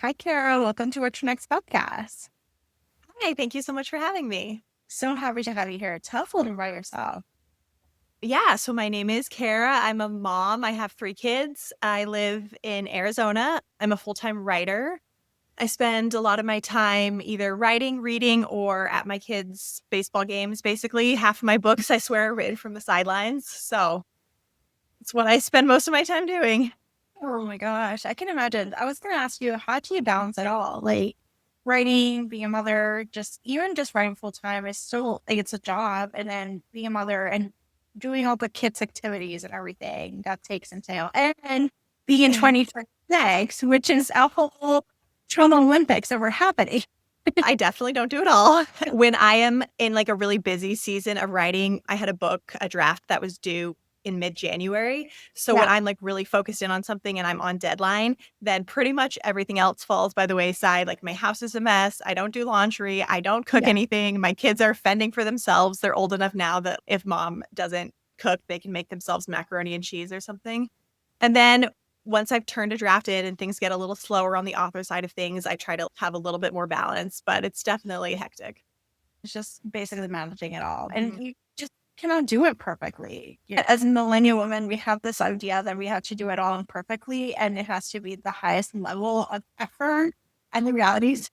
Hi, Kara. Welcome to What's Your Next podcast. Hi, thank you so much for having me. So happy to have you here. Tell us a little about yourself. Yeah, so my name is Kara. I'm a mom. I have 3 kids. I live in Arizona. I'm a full-time writer. I spend a lot of my time either writing, reading, or at my kids' baseball games. Basically, half of my books, I swear, are written from the sidelines. So it's what I spend most of my time doing. Oh my gosh, I can imagine. I was going to ask you, how do you balance it all? Like writing, being a mother, just writing full time is still like it's a job, and then being a mother and doing all the kids' activities and everything that takes entail, and being in 2026, which is a whole trauma Olympics that we're happening. I definitely don't do it all. When I am in like a really busy season of writing, I had a draft that was due in mid-January. So when Yeah, I'm like really focused in on something and I'm on deadline, then pretty much everything else falls by the wayside. Like my house is a mess. I don't do laundry. I don't cook yeah, anything. My kids are fending for themselves. They're old enough now that if mom doesn't cook, they can make themselves macaroni and cheese or something. And then once I've turned a draft in and things get a little slower on the author side of things, I try to have a little bit more balance, but it's definitely hectic. it's just basically managing it all, Mhm. and you just cannot do it perfectly. Yeah. As millennial women, we have this idea that we have to do it all perfectly, and it has to be the highest level of effort. And the reality is,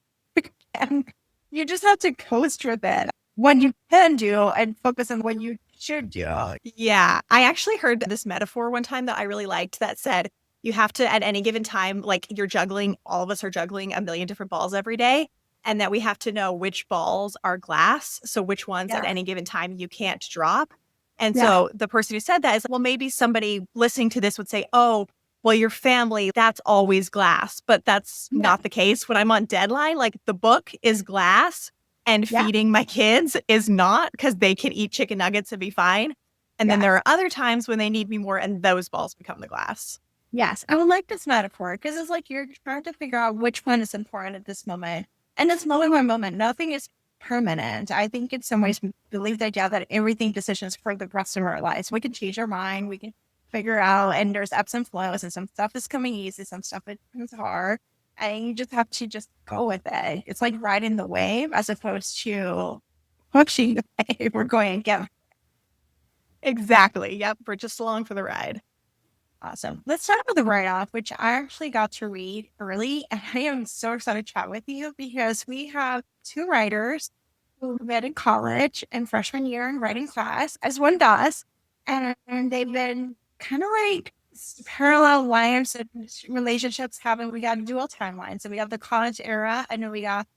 and you just have to coast with it. What you can do and focus on what you should do. Yeah, I actually heard this metaphor one time that I really liked that said you have to, at any given time, like you're juggling, all of us are juggling a million different balls every day, and that we have to know which balls are glass. So, which ones at Yeah, any given time you can't drop. And yeah, so, the person who said that is, well, maybe somebody listening to this would say, oh, well, your family, that's always glass. But that's yeah, not the case. When I'm on deadline, like the book is glass and yeah, feeding my kids is not because they can eat chicken nuggets and be fine. And then there yes. are other times when they need me more, and those balls become the glass. Yes, I would like this metaphor because it's like you're trying to figure out which one is important at this moment. And it's moment by moment. Nothing is permanent. I think in some ways we believe the idea that everything decisions for the rest of our lives. We can change our mind, we can figure out, and there's ebbs and flows, and some stuff is coming easy, some stuff is hard. And you just have to just go with it. It's like riding the wave as opposed to pushing the wave. We're going again. Exactly. Yep. We're just along for the ride. Awesome. Let's start with the write off, which I actually got to read early. And I am so excited to chat with you because we have two writers who met in college and freshman year in writing class, as one does. And they've been kind of like parallel lives and relationships having, we got dual timelines. So we have the college era, and then we got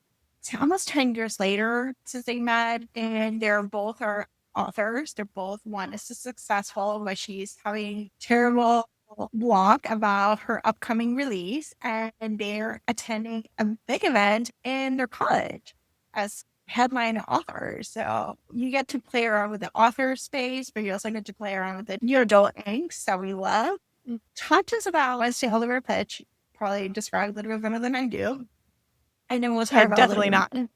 almost 10 years later since they met. And they're both are authors. They're both, one is successful, but she's having terrible blog about her upcoming release, and they're attending a big event in their college as headline authors. So you get to play around with the author space, but you also get to play around with the new adult angst that we love. Talk to us about Wednesday Oliver Pitch. Probably describe it a little bit better than I do. And then we'll talk about a Definitely little not. bit.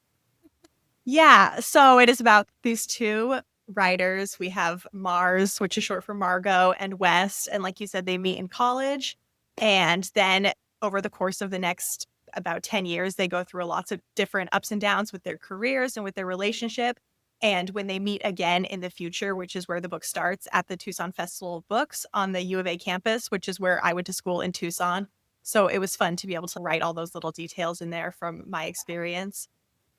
Yeah. So it is about these two writers. We have Mars, which is short for Margot, and West. And like you said, they meet in college. And then over the course of the next about 10 years, they go through lots of different ups and downs with their careers and with their relationship. And when they meet again in the future, which is where the book starts at the Tucson Festival of Books on the U of A campus, which is where I went to school in Tucson. So it was fun to be able to write all those little details in there from my experience.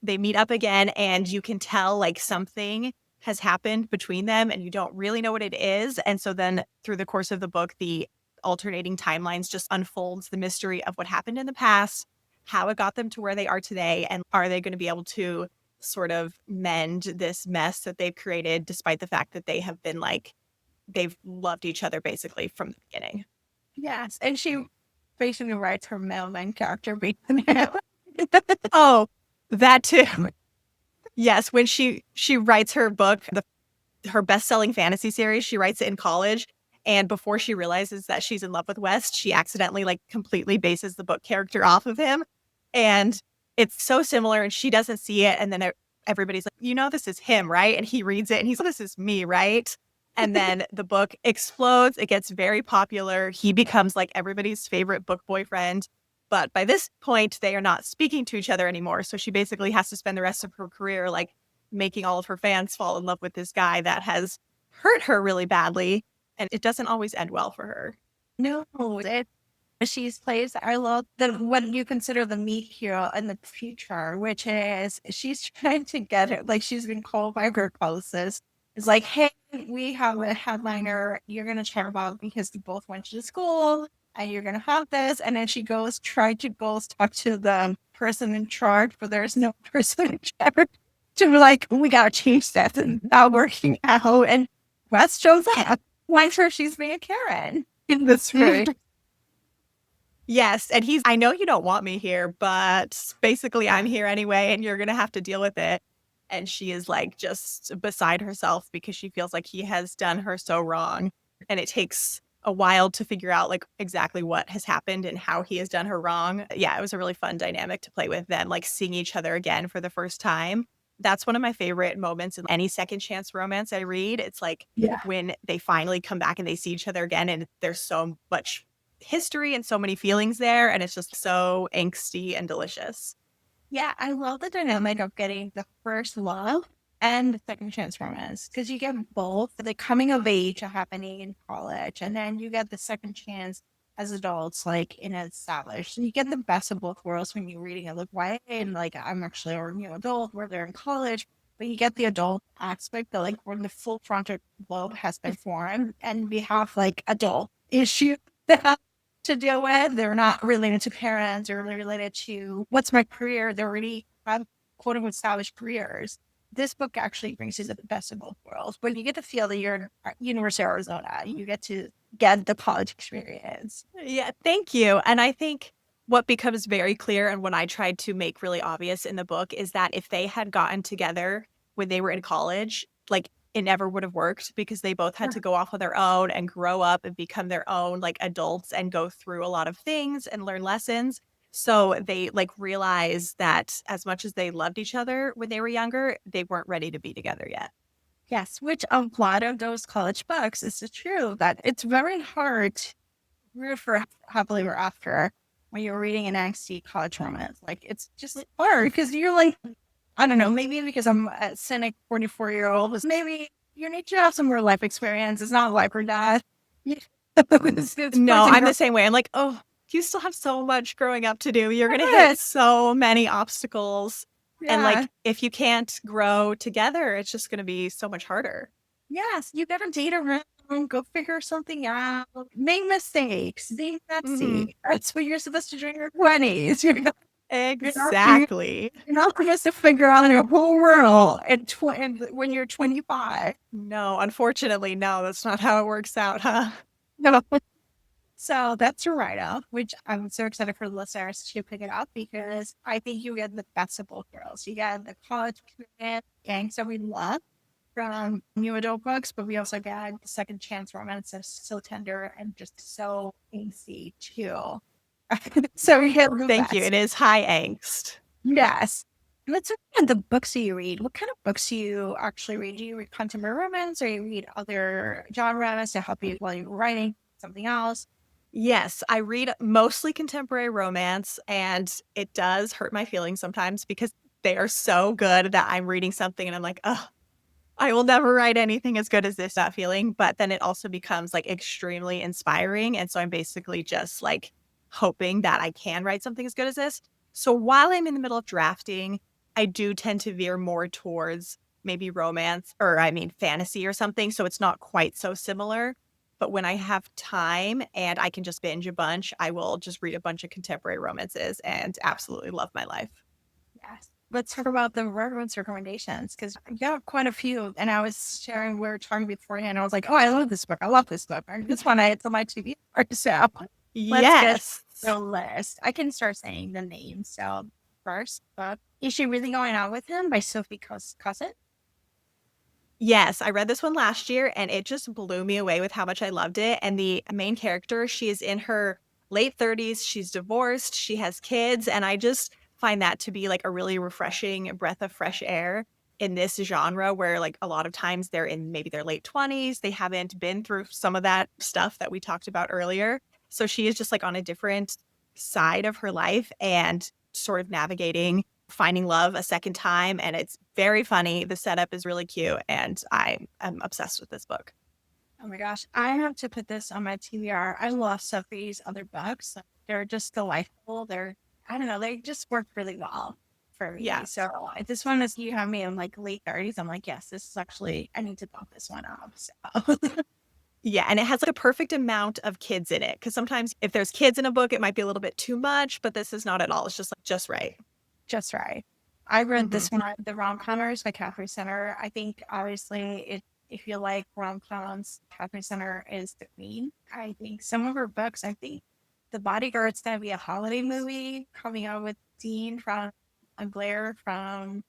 They meet up again, and you can tell like something has happened between them and you don't really know what it is. And so then through the course of the book, the alternating timelines just unfolds the mystery of what happened in the past, how it got them to where they are today, and are they going to be able to sort of mend this mess that they've created despite the fact that they have been like they've loved each other basically from the beginning. Yes. And she basically writes her mailman character based on him. Oh, that too. Yes, when she writes her book, her best-selling fantasy series, she writes it in college, and before she realizes that she's in love with West, she accidentally like completely bases the book character off of him, and it's so similar, and she doesn't see it, and then everybody's like, you know, this is him, right? And he reads it and he's like, this is me, right? And then the book explodes. It gets very popular. He becomes like everybody's favorite book boyfriend. But by this point, they are not speaking to each other anymore. So she basically has to spend the rest of her career like making all of her fans fall in love with this guy that has hurt her really badly. And it doesn't always end well for her. No, it she's plays. I love the what you consider the meat hero in the future, which is she's trying to get it. Like she's been called by her publicist. It's like, hey, we have a headliner you're gonna chat about because you both went to the school and you're gonna have this. And then she goes try to go talk to the person in charge, but there's no person in charge. To be like, we gotta change that and not working out. And West shows up. Like her, she's being a Karen in this room. Yes. And I know you don't want me here, but basically I'm here anyway, and you're going to have to deal with it. And she is like just beside herself because she feels like he has done her so wrong. And it takes a while to figure out like exactly what has happened and how he has done her wrong. Yeah, it was a really fun dynamic to play with then, like seeing each other again for the first time. That's one of my favorite moments in any second chance romance I read. It's like when they finally come back and they see each other again, and there's so much history and so many feelings there, and it's just so angsty and delicious. Yeah, I love the dynamic of getting the first love and the second chance romance because you get both the coming of age happening in college, and then you get the second chance as adults, like in established. And you get the best of both worlds when you're reading it. Like, why? And like, I'm actually a new adult where they're in college, but you get the adult aspect that, like, when the full frontal lobe has been formed, and we have like adult issues to deal with. They're not related to parents. They're related to what's my career. They already have quote unquote established careers. This book actually brings you the best of both worlds. When you get to feel that you're in University of Arizona, you get the college experience. Yeah, thank you. And I think what becomes very clear and what I tried to make really obvious in the book is that if they had gotten together when they were in college, like it never would have worked because they both had to go off on their own and grow up and become their own like adults and go through a lot of things and learn lessons. So they like realized that as much as they loved each other when they were younger, they weren't ready to be together yet. Yes, which a lot of those college books is true that it's very hard to root for happily ever after when you're reading an angsty college romance. Like it's just hard because you're like, I don't know, maybe because I'm a cynic 44-year-old, maybe you need to have some more life experience. It's not life or death. No, I'm the same way. I'm like, oh, you still have so much growing up to do. You're going to hit so many obstacles. Yeah. And like, if you can't grow together, it's just going to be so much harder. Yes, you got to date around, go figure something out, make mistakes, be messy. That's what you're supposed to do in your 20s. Exactly. You're not supposed to figure out your whole world when you're 25. No, unfortunately, no, that's not how it works out, huh? No. So that's a write-off, which I'm so excited for the listeners to pick it up because I think you get the best of both worlds. You get the college experience, gangs that we love from new adult books, but we also get the second chance romance that's so tender and just so angsty too. So we get Thank you. It is high angst. Yes. Let's look at the books that you read. What kind of books do you actually read? Do you read contemporary romance or you read other genres to help you while you're writing something else? Yes, I read mostly contemporary romance, and it does hurt my feelings sometimes because they are so good that I'm reading something and I'm like, oh, I will never write anything as good as this, that feeling. But then it also becomes like extremely inspiring. And so I'm basically just like hoping that I can write something as good as this. So while I'm in the middle of drafting, I do tend to veer more towards maybe romance or fantasy or something. So it's not quite so similar. But when I have time and I can just binge a bunch, I will just read a bunch of contemporary romances and absolutely love my life. Yes. Let's talk about the reference recommendations because you have quite a few. And I was sharing, we were talking beforehand. I was like, oh, I love this book. I love this book. And this one, it's on my TV. So let's get the list. I can start saying the names. So first book, Is She Really Going Out With Him by Sophie Cosset? Yes, I read this one last year and it just blew me away with how much I loved it. And the main character, she is in her late 30s. She's divorced. She has kids. And I just find that to be like a really refreshing breath of fresh air in this genre where like a lot of times they're in maybe their late 20s. They haven't been through some of that stuff that we talked about earlier. So she is just like on a different side of her life and sort of navigating finding love a second time. And it's very funny. The setup is really cute. And I am obsessed with this book. Oh my gosh, I have to put this on my TBR. I love Sophie's other books. They're just delightful. I don't know, they just work really well for me. Yeah. So this one is, you have me in like late 30s. I'm like, yes, this is actually, I need to bump this one up. So Yeah, and it has like a perfect amount of kids in it. Because sometimes if there's kids in a book, it might be a little bit too much, but this is not at all. It's just like just right. just right. I read Mhm. this one, The Rom-Commers by Catherine Center. I think obviously if you like rom-coms, Catherine Center is the queen. I think some of her books, I think The Bodyguard's gonna be a holiday movie coming out with Dean from and Blair from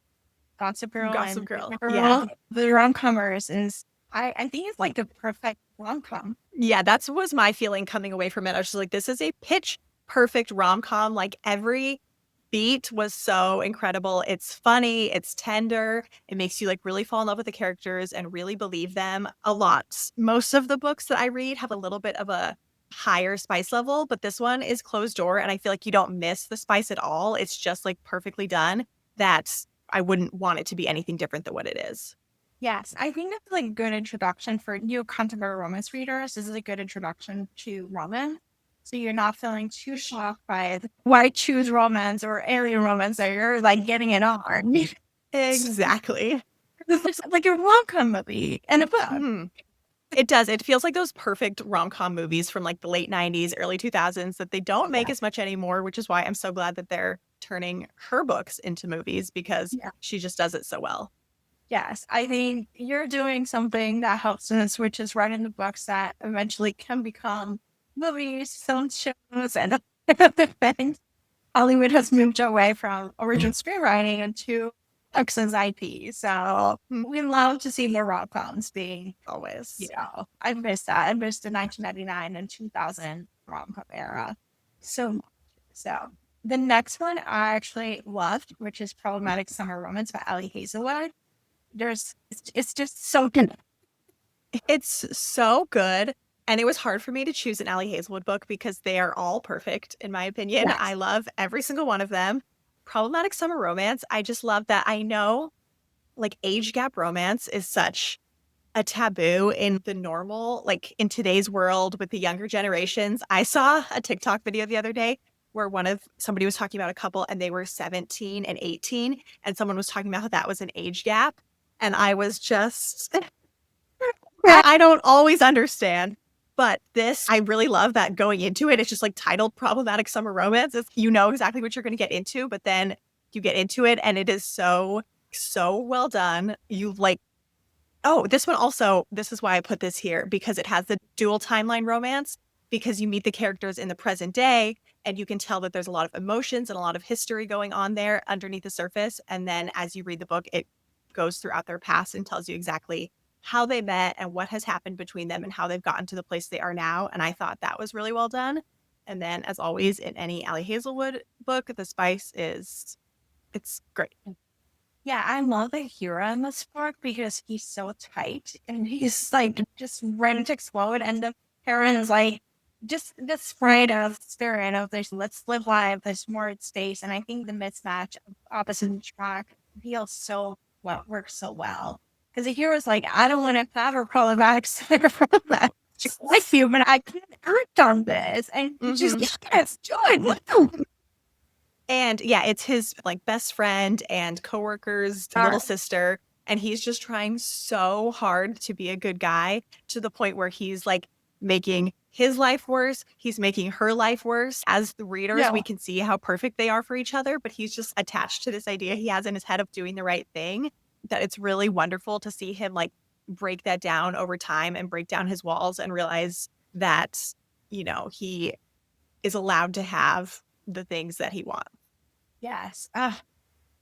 Gossip Girl Gossip and Girl. Yeah. Girl. The Rom-Commers is I think it's like the perfect rom-com. Yeah, that was my feeling coming away from it. I was just like, this is a pitch perfect rom-com. Like every beat was so incredible. It's funny, it's tender, it makes you like really fall in love with the characters and really believe them a lot. Most of the books that I read have a little bit of a higher spice level, but this one is closed door and I feel like you don't miss the spice at all. It's just like perfectly done that I wouldn't want it to be anything different than what it is. Yes, I think that's like a good introduction for new contemporary romance readers. This is a good introduction to romance. So you're not feeling too shocked by the white choose romance or alien romance that you're like getting it on. Exactly. It's like a rom-com movie and a book. Mhm. It does. It feels like those perfect rom-com movies from like the late 90s, early 2000s that they don't make Yeah. as much anymore, which is why I'm so glad that they're turning her books into movies because Yeah. she just does it so well. Yes, I think you're doing something that helps us, which is writing the books that eventually can become movies, film shows, and other things. Hollywood has moved away from original screenwriting into X's IP. So we love to see more rom-coms being, Always. I miss that. I miss the 1999 and 2000 rom-com era so much. So the next one I actually loved, which is Problematic Summer Romance by Ali Hazelwood. It's just so good. It's so good. And it was hard for me to choose an Allie Hazelwood book because they are all perfect, in my opinion. Yes. I love every single one of them. Problematic Summer Romance, I just love that. I know like age gap romance is such a taboo in the normal, like in today's world with the younger generations. I saw a TikTok video the other day where somebody was talking about a couple and they were 17 and 18, and someone was talking about how that was an age gap. And I was just, I don't always understand. But this, I really love that going into it. It's just like titled Problematic Summer Romance. You know exactly what you're going to get into, but then you get into it and it is so, so well done. You like, oh, this one also, this is why I put this here because it has the dual timeline romance because you meet the characters in the present day and you can tell that there's a lot of emotions and a lot of history going on there underneath the surface. And then as you read the book, it goes throughout their past and tells you exactly how they met and what has happened between them and how they've gotten to the place they are now. And I thought that was really well done. And then, as always, in any Ali Hazelwood book, the spice it's great. Yeah, I love the hero in this book because he's so tight and he's like just ready to explode. And the heroine's like just this right of spirit of this, let's live life, there's more at stake. And I think the mismatch of opposite attract feels so well, works so well. Because the hero's like, I don't want to have a problematic side of that. Like you, but I can't act on this. And she's like, yes, join. And yeah, it's his like best friend and coworker's little sister. And he's just trying so hard to be a good guy to the point where he's like making his life worse. He's making her life worse. As the readers, we can see how perfect they are for each other, but he's just attached to this idea he has in his head of doing the right thing. That it's really wonderful to see him like break that down over time and break down his walls and realize that, he is allowed to have the things that he wants. Yes. All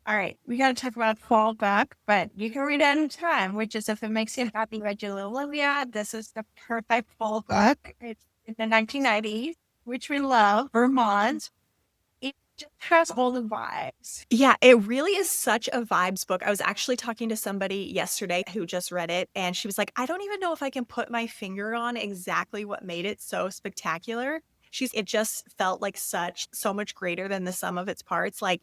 right. We got to talk about fall back, but you can read it anytime, which is if it makes you happy, Regula Olivia. This is the perfect fall book. It's in the 1990s, which we love. Vermont. It just has all the vibes. Yeah, it really is such a vibes book. I was actually talking to somebody yesterday who just read it, and she was like, I don't even know if I can put my finger on exactly what made it so spectacular. It just felt like so much greater than the sum of its parts. Like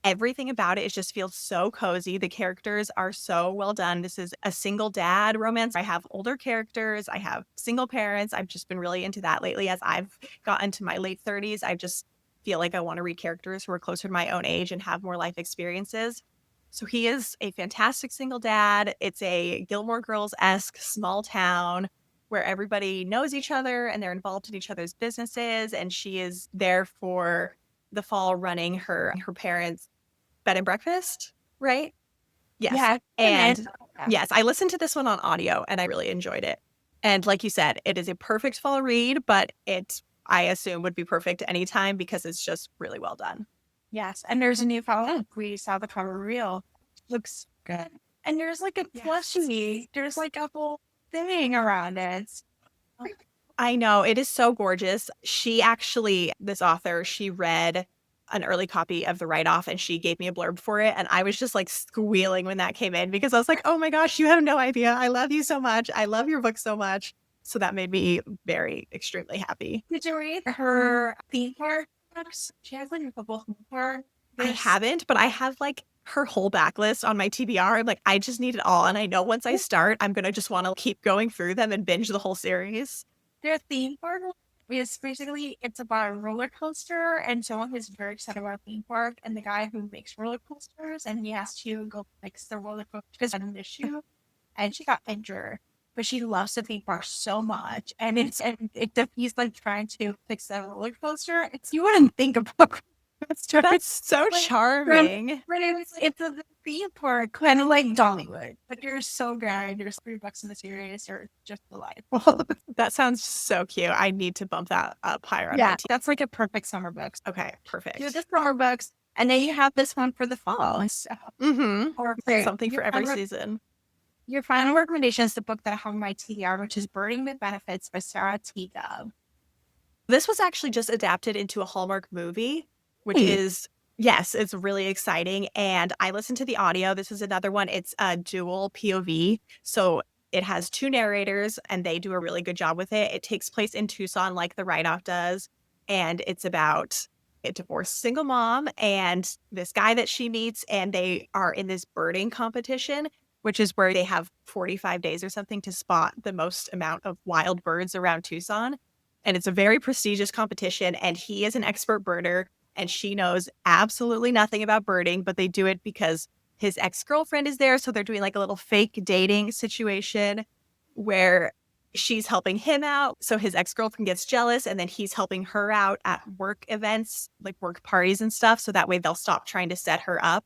everything about it just feels so cozy. The characters are so well done. This is a single dad romance. I have older characters. I have single parents. I've just been really into that lately. As I've gotten to my late 30s, I just feel like I want to read characters who are closer to my own age and have more life experiences. So he is a fantastic single dad. It's a Gilmore Girls-esque small town where everybody knows each other and they're involved in each other's businesses. And she is there for the fall running her parents' bed and breakfast, right? Yes. Yeah. And yes, I listened to this one on audio and I really enjoyed it. And like you said, it is a perfect fall read, but I assume would be perfect anytime because it's just really well done. Yes. And there's a new follow-up. We saw the cover reel. Looks good. And there's like a plushie. There's like a whole thing around it. I know. It is so gorgeous. This author, she read an early copy of the write-off and she gave me a blurb for it. And I was just like squealing when that came in because I was like, oh my gosh, you have no idea. I love you so much. I love your book so much. So that made me extremely happy. Did you read her theme park books? She has like a couple theme park. I haven't, but I have like her whole backlist on my TBR. I'm like, I just need it all. And I know once I start, I'm going to just want to keep going through them and binge the whole series. Their theme park is basically, it's about a roller coaster and someone who's very excited about a theme park and the guy who makes roller coasters and he has to go fix the roller coaster because of an issue and she got injured. But she loves the theme park so much. And he's like trying to fix the roller coaster. You wouldn't think about that's so charming. It's a theme park, kind of like Dollywood, but you're so good. There's $3 in the series. You're just delightful. That sounds so cute. I need to bump that up higher on Yeah, that's like a perfect summer book. Okay, perfect. Do the summer books, and then you have this one for the fall. So, or something for every season. Your final recommendation is the book that I have on my TBR, which is Birding with Benefits by Sarah T. Dove. This was actually just adapted into a Hallmark movie, which is, yes, it's really exciting. And I listened to the audio. This is another one. It's a dual POV. So it has two narrators and they do a really good job with it. It takes place in Tucson like the write-off does. And it's about a divorced single mom and this guy that she meets. And they are in this birding competition, which is where they have 45 days or something to spot the most amount of wild birds around Tucson. And it's a very prestigious competition. And he is an expert birder. And she knows absolutely nothing about birding, but they do it because his ex-girlfriend is there. So they're doing like a little fake dating situation where she's helping him out. So his ex-girlfriend gets jealous and then he's helping her out at work events, like work parties and stuff. So that way they'll stop trying to set her up.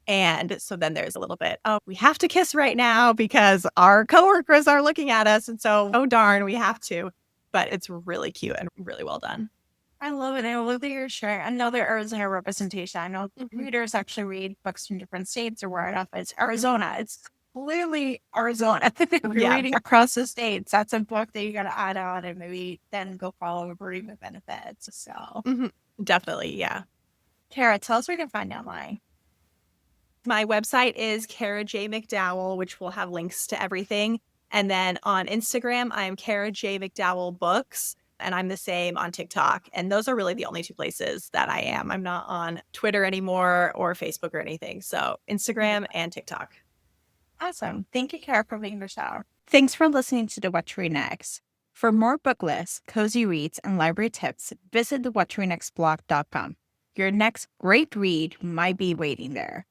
And so then there's a little bit, oh, we have to kiss right now because our coworkers are looking at us. And so, oh darn, we have to. But it's really cute and really well done. I love it. I love that you're sharing. I know there is a representation. I know readers actually read books from different states or where it is. Arizona. It's clearly Arizona. If you're reading across the states, that's a book that you got to add on and maybe then go follow Birding with Benefits. So definitely, yeah. Kara, tell us where you can find you online. My website is Kara J. McDowell, which will have links to everything. And then on Instagram, I'm Kara J. McDowell Books. And I'm the same on TikTok. And those are really the only two places that I am. I'm not on Twitter anymore or Facebook or anything. So Instagram and TikTok. Awesome. Thank you, Kara, for being the show. Thanks for listening to The What to Read Next. For more book lists, cozy reads, and library tips, visit thewhattoreadnextblog.com. Your next great read might be waiting there.